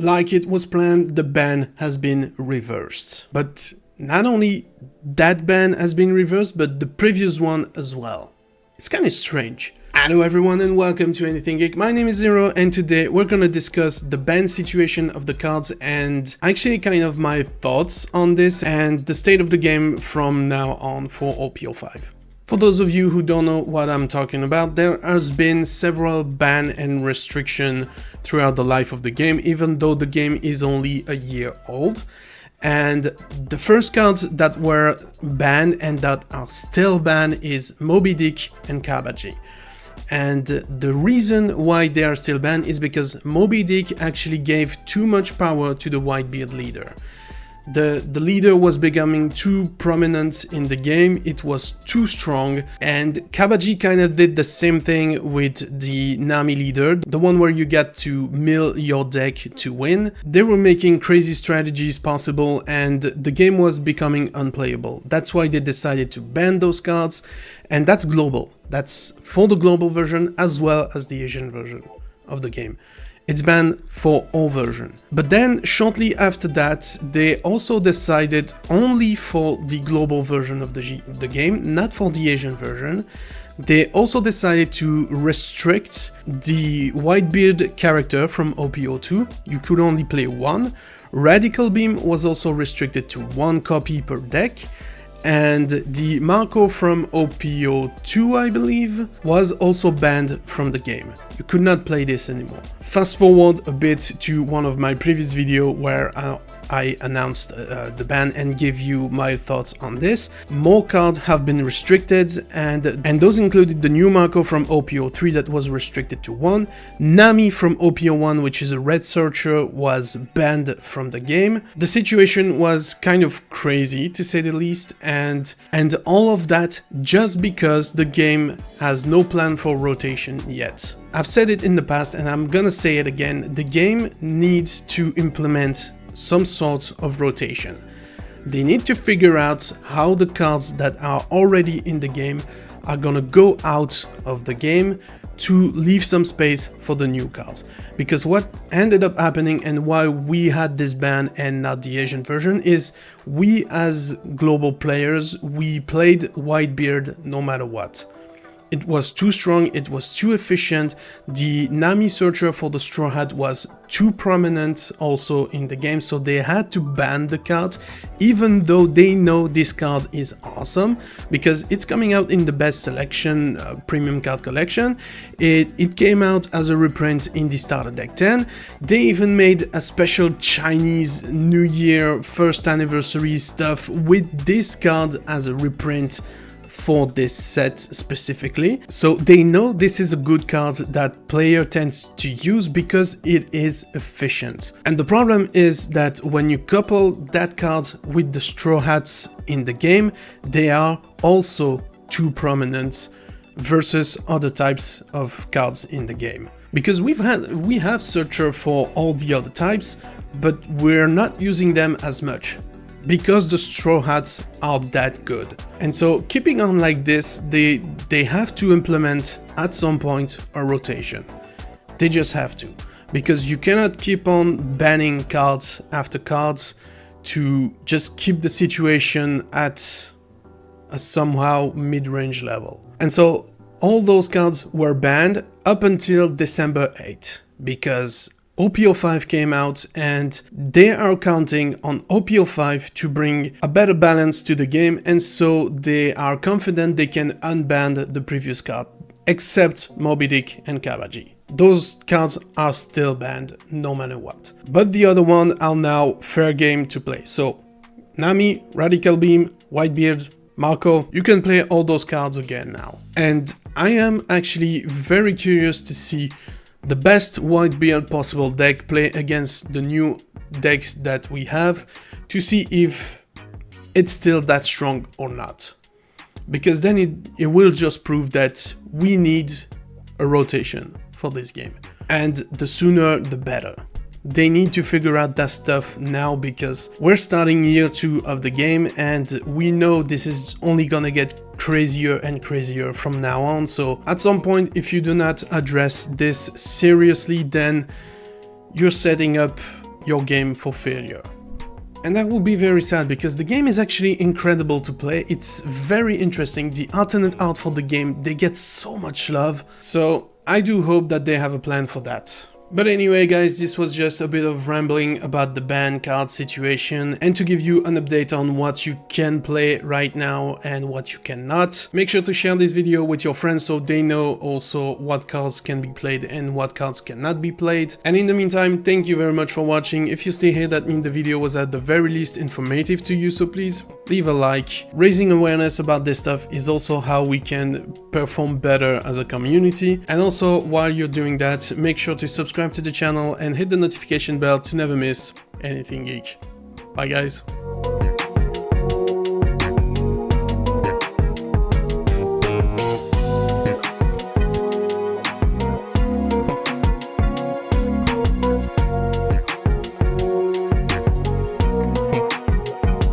Like it was planned, the ban has been reversed. But not only that ban has been reversed, but the previous one as well. It's kind of strange. Hello everyone and welcome to Anything Geek. My name is Zero and today we're gonna discuss the ban situation of the cards and actually kind of my thoughts on this and the state of the game from now on for OPO5. For those of you who don't know what I'm talking about, there has been several ban and restriction throughout the life of the game, even though the game is only a year old. And the first cards that were banned and that are still banned is Moby Dick and Kabaji. And the reason why they are still banned is because Moby Dick actually gave too much power to the Whitebeard leader. The leader was becoming too prominent in the game, it was too strong, and Kabaji kind of did the same thing with the Nami leader, the one where you get to mill your deck to win. They were making crazy strategies possible and the game was becoming unplayable. That's why they decided to ban those cards, and that's global. That's for the global version as well as the Asian version of the game. It's banned for all versions. But then, shortly after that, they also decided only for the global version of the game, not for the Asian version. They also decided to restrict the Whitebeard character from OPO2. You could only play one. Radical Beam was also restricted to one copy per deck. And the Marco from OPO2, I believe, was also banned from the game. You could not play this anymore. Fast forward a bit to one of my previous videos where I announced the ban and gave you my thoughts on this. More cards have been restricted and those included the new Marco from OPO3 that was restricted to 1. Nami from OPO1, which is a red searcher, was banned from the game. The situation was kind of crazy to say the least, and all of that just because the game has no plan for rotation yet. I've said it in the past and I'm gonna say it again, the game needs to implement some sort of rotation. They need to figure out how the cards that are already in the game are gonna go out of the game to leave some space for the new cards. Because what ended up happening and why we had this ban and not the Asian version is we as global players, we played Whitebeard no matter what. It was too strong, it was too efficient, the Nami searcher for the Straw Hat was too prominent also in the game, so they had to ban the card, even though they know this card is awesome, because it's coming out in the best selection premium card collection. It came out as a reprint in the starter deck 10, they even made a special Chinese New Year first anniversary stuff with this card as a reprint for this set specifically. So they know this is a good card that player tends to use because it is efficient. And the problem is that when you couple that card with the Straw Hats in the game, they are also too prominent versus other types of cards in the game. Because we have Searcher for all the other types, but we're not using them as much, because the Straw Hats are that good. And so keeping on like this, they have to implement at some point a rotation. They just have to, because you cannot keep on banning cards after cards to just keep the situation at a somehow mid-range level. And so all those cards were banned up until December 8th, because OPO5 came out and they are counting on OPO5 to bring a better balance to the game, and so they are confident they can unban the previous card, except Moby Dick and Kabaji. Those cards are still banned no matter what. But the other ones are now fair game to play. So Nami, Radical Beam, Whitebeard, Marco, you can play all those cards again now. And I am actually very curious to see the best Whitebeard possible deck play against the new decks that we have, to see if it's still that strong or not. Because then it will just prove that we need a rotation for this game. And the sooner the better. They need to figure out that stuff now, because we're starting year 2 of the game and we know this is only gonna get crazier and crazier from now on. So at some point, if you do not address this seriously, then you're setting up your game for failure. And that would be very sad because the game is actually incredible to play. It's very interesting. The alternate art for the game, they get so much love. So I do hope that they have a plan for that. But anyway guys, this was just a bit of rambling about the ban card situation and to give you an update on what you can play right now and what you cannot. Make sure to share this video with your friends so they know also what cards can be played and what cards cannot be played. And in the meantime, thank you very much for watching. If you stay here, that means the video was at the very least informative to you, so please leave a like. Raising awareness about this stuff is also how we can perform better as a community. And also, while you're doing that, make sure to subscribe to the channel and hit the notification bell to never miss anything geek. Bye guys.